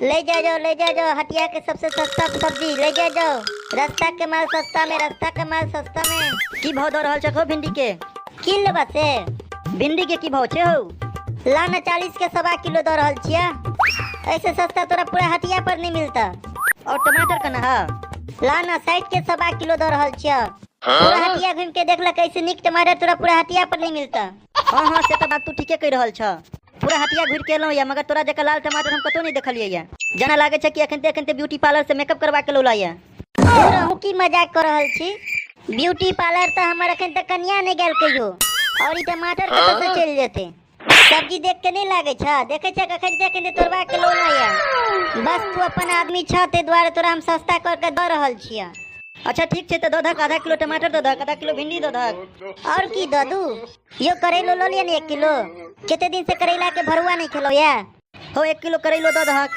ले जा जाओ हटिया के सबसे सस्ता सब्जी ले जा जाओ। रास्ता के माल सस्ता में, रास्ता के माल सस्ता में। की भाव दर रहल छको भिंडी के? की लेबा से? भिंडी के की भाव छे हो? लाना 40 के 1.25 किलो दर रहल छिया। ऐसे सस्ता तोरा पूरा हटिया पर नहीं मिलता। और टमाटर कना है? लाना 60 के 1.25 किलो दर रहल छिया। पूरा हटिया घूम के देखला कैसे निक टमाटर तोरा पूरा हटिया पर नहीं मिलता। हां हां से तो बात तू ठीके कह रहल छ। पूरा हटिया घूर के एलौ या, मगर तोरा जका लाल टमाटर हम कतो नहीं देखलिए या। जना लागे छ कि एखनते ब्यूटी पार्लर से मेकअप करवा के लौला या। रहू की मजाक कर रहल छी। ब्यूटी पार्लर तो हमर अखन तक कन्या नहीं गेल कहियो। और ई टमाटर कतौ से चल जेते? सब्जी देख के नहीं लागे छ? देखे छ कखन देखे तोरवा के लौला या। बस तू अपन आदमी छ ते द्वारा तोरा हम सस्ता करके द रहल छिया। अच्छा ठीक छे तो दो धक आधा किलो टमाटर दो धक, आधा किलो भिंडी दो धक। और की दो दू? यो करेलो लो लिया 1 किलो। कितने दिन से करेला के भरुआ नहीं खेलो या? हो 1 किलो करेलो दो धक।